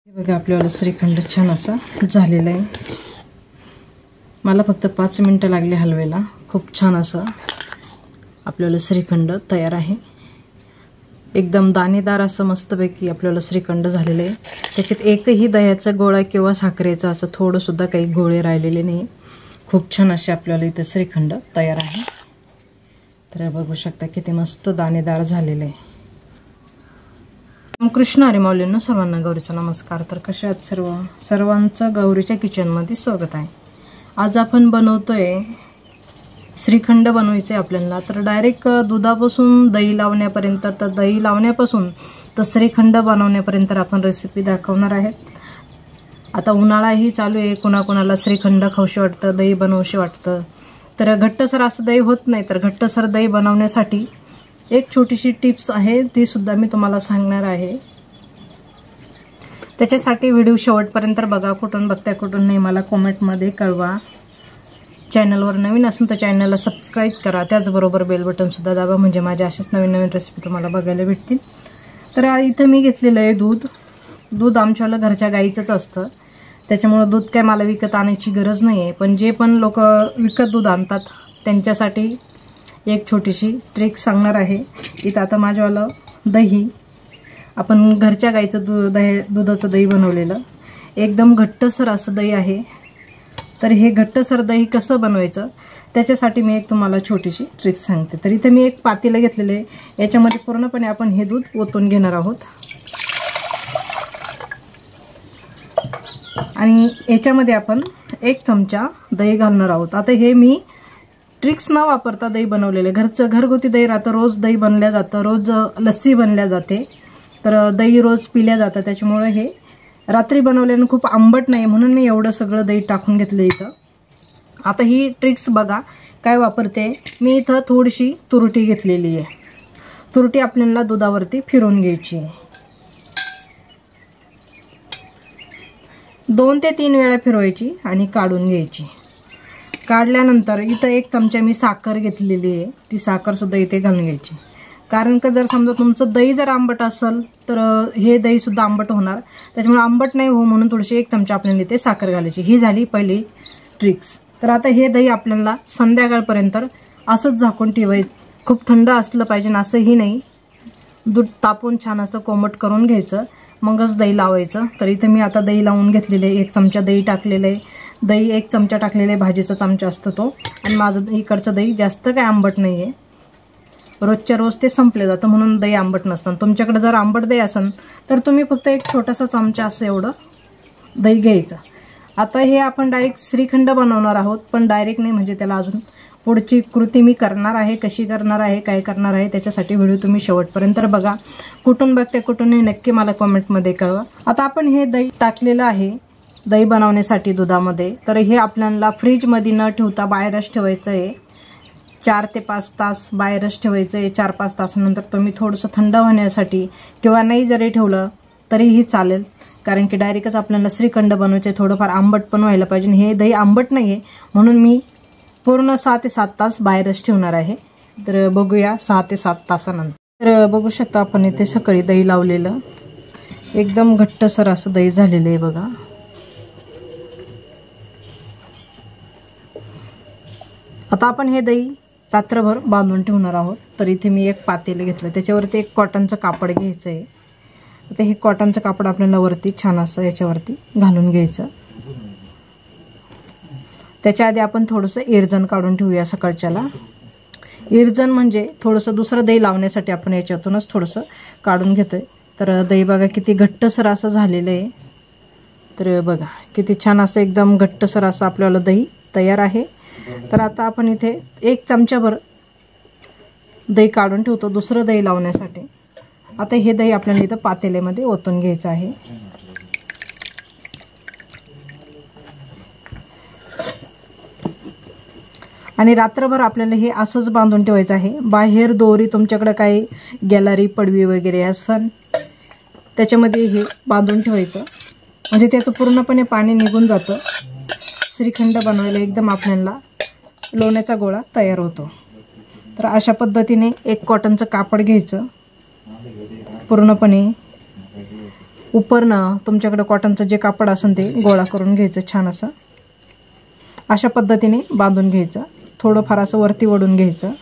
बघा आपल्याला श्रीखंड छान असा झालेला आहे. मला फक्त 5 मिनिटं लागले हलवायला. खूप छान असं आपल्याला श्रीखंड तयार आहे. एकदम दाणेदार असं मस्तपैकी आपल्याला श्रीखंड झालेलं आहे. त्याच्यात एकही दह्याचा गोळा किंवा साखरेचा असं थोडं सुद्धा काही गोळे राहिलेले नाही. खूप छान असे आपल्याला इथं श्रीखंड तयार आहे. तर बघू शकता किती मस्त दाणेदार झालेलं आहे. कृष्ण हरी माऊलींनो, सर्वांना गौरीचा नमस्कार. तर कसे आहात सर्वांचं गौरीच्या किचनमध्ये स्वागत आहे. आज आपण बनवतोय श्रीखंड बनवायचे आपल्याला. तर डायरेक्ट दुधापासून दही लावण्यापर्यंत, तर दही लावण्यापासून तर श्रीखंड बनवण्यापर्यंत आपण रेसिपी दाखवणार आहेत. आता उन्हाळाही चालू आहे. कोणाकोणाला श्रीखंड खाऊशी वाटतं, दही बनवूशी वाटतं. तर घट्टसर असं दही होत नाही. तर घट्टसर दही बनवण्यासाठी एक छोटीशी टिप्स आहे, ती सुद्धा मी तुम्हाला सांगणार आहे. त्याच्यासाठी व्हिडिओ शेवटपर्यंत बघा. कुठून बघताय कुठून नाही मला कमेंटमध्ये कळवा. चॅनलवर नवीन असेल तर चॅनलला सबस्क्राईब करा. त्याचबरोबर बेल बटनसुद्धा दाबा, म्हणजे माझ्या अशाच नवीन नवीन रेसिपी तुम्हाला बघायला भेटतील. तर इथं मी घेतलेलं आहे दूध आमच्याला घरच्या गाईचंच असतं. त्याच्यामुळं दूध काय मला विकत आणायची गरज नाही आहे. पण जे पण लोक विकत दूध आणतात त्यांच्यासाठी एक छोटीशी ट्रिक सांगणार आहे. इथं आता माझ्यावालं दही, आपण घरच्या गाईचं दुधाचं दही बनवलेलं एकदम घट्टसर असं दही आहे. तर हे घट्टसर दही कसं बनवायचं त्याच्यासाठी मी एक तुम्हाला छोटीशी ट्रिक सांगते. तर इथं मी एक पातेलं घेतलेलं आहे. याच्यामध्ये पूर्णपणे आपण हे दूध ओतून घेणार आहोत आणि याच्यामध्ये आपण 1 चमचा दही घालणार आहोत. आता हे मी ट्रिक्स न वापरता दही बनवलेले, घरगुती दही राहतं. रोज दही बनल्या जातं, रोज लस्सी बनल्या जाते, तर दही रोज पिल्या जातं. त्याच्यामुळे हे रात्री बनवल्यानं खूप आंबट नाही, म्हणून मी एवढं सगळं दही टाकून घेतलं इथं. आता ही ट्रिक्स बघा काय वापरते मी. इथं थोडीशी तुरटी घेतलेली आहे. तुरटी आपल्याला दुधावरती फिरवून घ्यायची आहे. 2 ते 3 वेळा फिरवायची आणि काढून घ्यायची. काढल्यानंतर इथं 1 चमचा मी साखर घेतलेली आहे. ती साखरसुद्धा इथे घालून घ्यायची. कारण का जर समजा तुमचं दही जर आंबट असेल तर हे दहीसुद्धा आंबट होणार. त्याच्यामुळे आंबट नाही हो म्हणून थोडीशी 1 चमचा आपल्याला इथे साखर घालायची. ही झाली पहिली ट्रिक्स. तर आता हे दही आपल्याला संध्याकाळपर्यंत असंच झाकून ठेवायचं. खूप थंड असलं पाहिजे असंही नाही. दूध तापून छान असं कोमट करून घ्यायचं, मगच दही लावायचं. तर इथं मी आता दही लावून घेतलेलं आहे. 1 चमचा दही टाकलेलं आहे. दही 1 चमचा टाकलेलं आहे, भाजीचा चमचा असतो तो. आणि माझं इकडचं दही जास्त काय आंबट नाही आहे. रोजच्या रोज ते संपले जातं म्हणून दही आंबट नसतं. तुमच्याकडे जर आंबट दही असेल तर तुम्ही फक्त 1 छोटासा चमचा असं एवढं दही घ्यायचं. आता हे आपण डायरेक्ट श्रीखंड बनवणार आहोत, पण डायरेक्ट नाही, म्हणजे त्याला अजून पुढची कृती मी करणार आहे. कशी करणार आहे, काय करणार आहे, त्याच्यासाठी व्हिडिओ तुम्ही शेवटपर्यंत बघा. कुठून बघते कुठून नाही नक्की मला कमेंटमध्ये कळवा. आता आपण हे दही टाकलेलं आहे दही बनवण्यासाठी दुधामध्ये. तर हे आपल्याला फ्रीजमध्ये न ठेवता बाहेरच ठेवायचं आहे. 4 ते 5 तास बाहेरच ठेवायचं आहे. 4-5 तासानंतर तुम्ही थोडंसं थंड होण्यासाठी किंवा नाही जरी ठेवलं तरीही चालेल. कारण की डायरेक्टच आपल्याला श्रीखंड बनवायचे, थोडंफार आंबट पण व्हायला पाहिजे. हे दही आंबट नाही आहे म्हणून मी पूर्ण 6 ते 7 तास बाहेरच ठेवणार आहे. तर बघूया 6 ते 7 तासानंतर. तर बघू शकता आपण इथे सकाळी दही लावलेलं एकदम घट्टसर असं दही झालेलं आहे बघा. आता आपण हे दही रात्रभर बांधून ठेवणार आहोत. तर इथे मी एक पातेलं घेतलं, त्याच्यावरती एक कॉटनचं कापड घ्यायचं आहे. आता हे कॉटनचं कापड आपल्याला वरती छान असं याच्यावरती घालून घ्यायचं. त्याच्या आधी आपण थोडंसं इरजण काढून ठेवूया सकाळच्याला. इरजण म्हणजे थोडंसं दुसरं दही लावण्यासाठी आपण याच्यातूनच थोडंसं काढून घेतोय. तर दही बघा किती घट्टसर असं झालेलं आहे. तर बघा किती छान असं एकदम घट्टसर असं आपल्याला दही तयार आहे. तर आता आपण इथे 1 चमचाभर दही काढून ठेवतो दुसरं दही लावण्यासाठी. आता हे दही आपल्याला इथं पातेल्यामध्ये ओतून घ्यायचं आहे. आणि रात्रभर आपल्याला हे असंच बांधून ठेवायचं आहे. बाहेर दोरी तुमच्याकडे काही गॅलरी पडवी वगैरे असेल त्याच्यामध्ये हे बांधून ठेवायचं, म्हणजे त्याचं पूर्णपणे पाणी निघून जातं. श्रीखंड बनवायला एकदम आपल्याला लोण्याचा गोळा तयार होतो. तर अशा पद्धतीने एक कॉटनचं कापड घ्यायचं, पूर्णपणे उपरनं तुमच्याकडे कॉटनचं जे कापड असेल ते गोळा करून घ्यायचं छान असं. अशा पद्धतीने बांधून घ्यायचं. थोडं फार असं वरती वळून घ्यायचं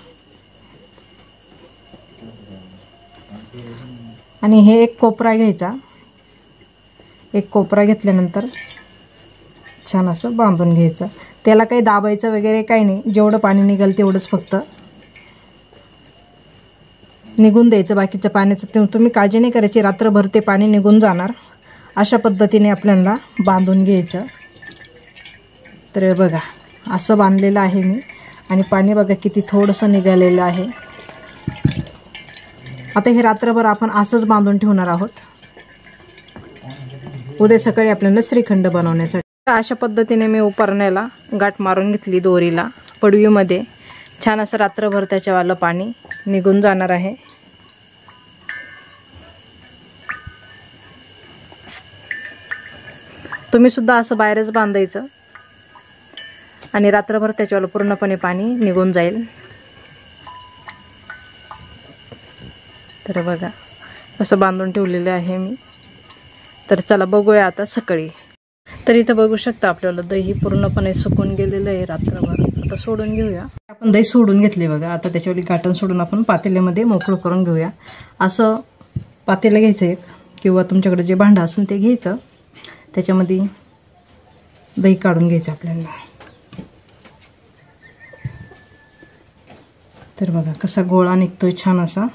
आणि हे एक कोपरा घ्यायचा. एक कोपरा घेतल्यानंतर छान असं बांधून घ्यायचं. त्याला काही दाबायचं वगैरे काही नाही. जेवढं पाणी निघेल तेवढंच फक्त निघून द्यायचं. बाकीच्या पाण्याचं तुम्ही काळजी नाही करायची. रात्रभर ते पाणी निघून जाणार. अशा पद्धतीने आपल्याला बांधून घ्यायचं. तर बघा असं बांधलेलं आहे मी आणि पाणी बघा किती थोडंसं निघालेलं आहे. आता हे रात्रभर आपण असंच बांधून ठेवणार आहोत. उद्या सकाळी आपल्याला श्रीखंड बनवण्यासाठी अशा पद्धतीने मी उपरण्याला गाठ मारून घेतली दोरीला पडवीमध्ये. छान असं रात्रभर त्याच्यावालं पाणी निघून जाणार आहे. तुम्ही सुद्धा असं बाहेरच बांधायचं आणि रात्रभर त्याच्यावर पूर्णपणे पाणी निघून जाईल. तर बघा असं बांधून ठेवलेलं आहे मी. तर चला बघूया आता सकाळी. तर इथं बघू शकता आपल्याला दही पूर्णपणे सुकून गेलेलं आहे रात्रभर. आता सोडून घेऊया. आपण दही सोडून घेतले बघा. आता त्याच्यावरली गाठण सोडून आपण पातेल्यामध्ये मोकळं करून घेऊया. असं पातेलं घ्यायचं एक किंवा तुमच्याकडे जे भांडं असेल ते घ्यायचं. त्याच्यामध्ये दही काढून घ्यायचं आपल्याला. तर बघा कसा गोळा निघतोय छान असा.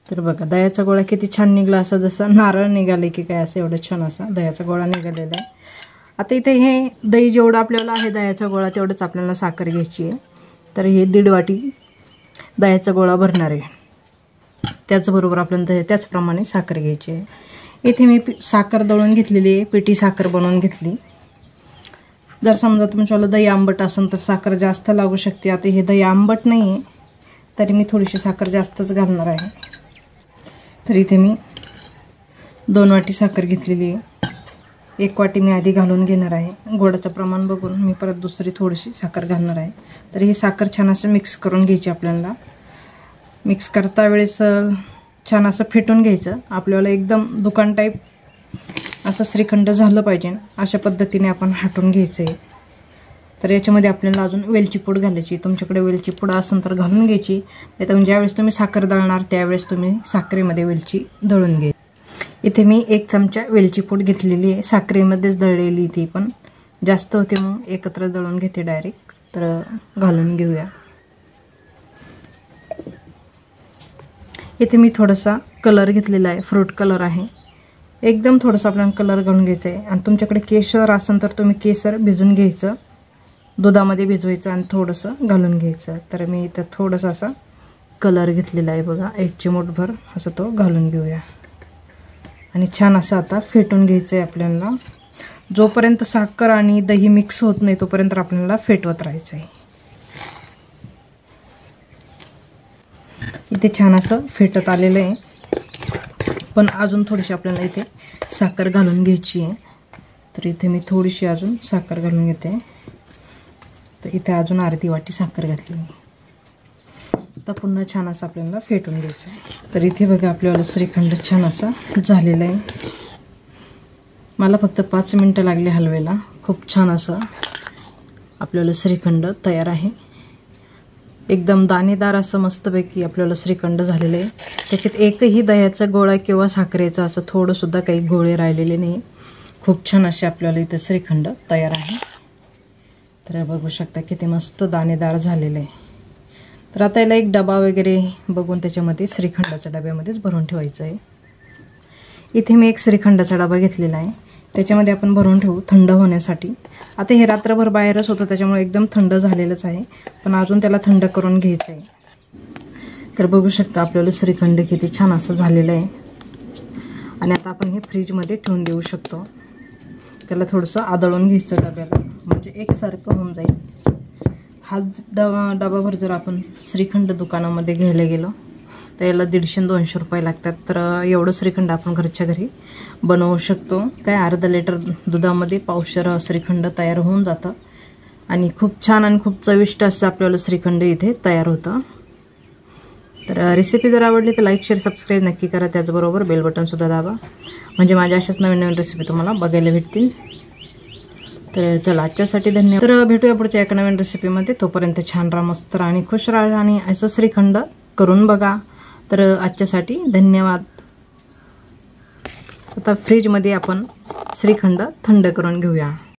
तर बघा दह्याचा गोळा किती छान निघला. असा जसं नारळ निघाले की काय असं एवढं छान असा दह्याचा गोळा निघालेला आहे. आता इथे हे दही जेवढं आपल्याला आहे दह्याचा गोळा तेवढंच आपल्याला साखर घ्यायची आहे. तर हे 1.5 वाटी दह्याचा गोळा भरणार आहे. त्याचबरोबर आपल्याला त्याचप्रमाणे साखर घ्यायची आहे. इथे मी साखर दळून घेतलेली आहे. पिठी साखर बनवून घेतली. जर समजा तुमच्याला दही आंबट असेल तर साखर जास्त लागू शकते. आता हे दही आंबट नाही आहे तरी मी थोडीशी साखर जास्तच घालणार आहे. तर इथे मी 2 वाटी साखर घेतलेली आहे. 1 वाटी मी आधी घालून घेणार आहे. गोडाचं प्रमाण बघून मी परत दुसरी थोडीशी साखर घालणार आहे. तर ही साखर छान असं मिक्स करून घ्यायची आपल्याला. मिक्स करता वेळेस छान असं फेटून घ्यायचं. आपल्याला एकदम दुकान टाईप असं श्रीखंड झालं पाहिजे अशा पद्धतीने आपण हाटून घ्यायचं आहे. तर याच्यामध्ये आपल्याला अजून वेलची पूड घालायची. तुमच्याकडे वेलची पूड असेल तर घालून घ्यायची. नाही तर ज्यावेळेस तुम्ही साखर दळणार त्यावेळेस तुम्ही साखरेमध्ये वेलची दळून घ्या. इथे मी 1 चमचा वेलची पूड घेतलेली आहे. साखरेमध्येच दळलेली ती पण जास्त होते मग एकत्र दळून घेते डायरेक्ट. तर घालून घेऊया. इथे मी थोडासा कलर घेतलेला आहे. फ्रूट कलर आहे. एकदम थोडंसं आपल्याला कलर घालून घ्यायचं आहे. आणि तुमच्याकडे केशर असेल तर तुम्ही केशर भिजून घ्यायचं. दुधामध्ये भिजवायचं आणि थोडंसं घालून घ्यायचं. तर मी इथं थोडंसं असा कलर घेतलेला आहे बघा. 1 चिमूटभर असं तो घालून घेऊया. आणि छान असं आता फेटून घ्यायचं आहे आपल्याला. जोपर्यंत साखर आणि दही मिक्स होत नाही तोपर्यंत आपल्याला फेटवत राहायचं आहे. इथे छान असं फेटत आलेलं आहे. पण अजून थोडीशी आपल्याला इथे साखर घालून घ्यायची आहे. तर इथे मी थोडीशी अजून साखर घालून घेते. तर इथे अजून अर्धी वाटी साखर घातली मी. आता पुन्हा छान असं आपल्याला फेटून घ्यायचं आहे. तर इथे बघा आपल्याला श्रीखंड छान असा झालेला आहे. मला फक्त 5 मिनटं लागली हलवायला. खूप छान असं आपल्याला श्रीखंड तयार आहे. एकदम दाणेदार असं मस्तपैकी आपल्याला श्रीखंड झालेलं आहे. त्याच्यात एकही दह्याचा गोळा किंवा साखरेचा असं थोडंसुद्धा काही गोळे राहिलेले नाही. खूप छान असे आपल्याला इथं श्रीखंड तयार आहे. तर बघू शकता किती मस्त दाणेदार झालेलं आहे. तर आता याला एक डबा वगैरे बघून त्याच्यामध्ये श्रीखंडाच्या डब्यामध्येच भरून ठेवायचं आहे. इथे मी एक श्रीखंडाचा डबा घेतलेला आहे. त्याच्यामध्ये आपण भरून ठेवू थंड होण्यासाठी. आता हे रात्रभर बाहेरच होतं त्याच्यामुळे एकदम थंड झालेलंच आहे. पण अजून त्याला थंड करून घ्यायचं आहे. तर बघू शकता आपल्याला श्रीखंड किती छान असं झालेलं आहे. आणि आता आपण हे फ्रीजमध्ये ठेवून देऊ शकतो. त्याला थोडंसं आदळून घ्यायचं डब्याला म्हणजे एकसारखं होऊन जाईल. हा डबाभर जर आपण श्रीखंड दुकानामध्ये घ्यायला गेलो तर याला 150-200 रुपये लागतात. तर एवढं श्रीखंड आपण घरच्या घरी बनवू शकतो. काय अर्धा लिटर दुधामध्ये पावशेर श्रीखंड तयार होऊन जातं. आणि खूप छान आणि खूप चविष्ट असं आपल्याला श्रीखंड इथे तयार होतं. तर रेसिपी जर आवडली तर लाईक शेअर सबस्क्राईब नक्की करा, त्याचबरोबर बेल बटनसुद्धा दाबा, म्हणजे माझ्या अशाच नवीन नवीन रेसिपी तुम्हाला बघायला भेटतील. तर चला आजच्यासाठी धन्यवाद. तर भेटूया पुढच्या एका नवीन रेसिपीमध्ये. तोपर्यंत छान राहा, मस्त राहा आणि खुश राहा आणि असं श्रीखंड करून बघा. तर आजच्यासाठी धन्यवाद. आता फ्रीजमध्ये आपण श्रीखंड थंड करून घेऊया.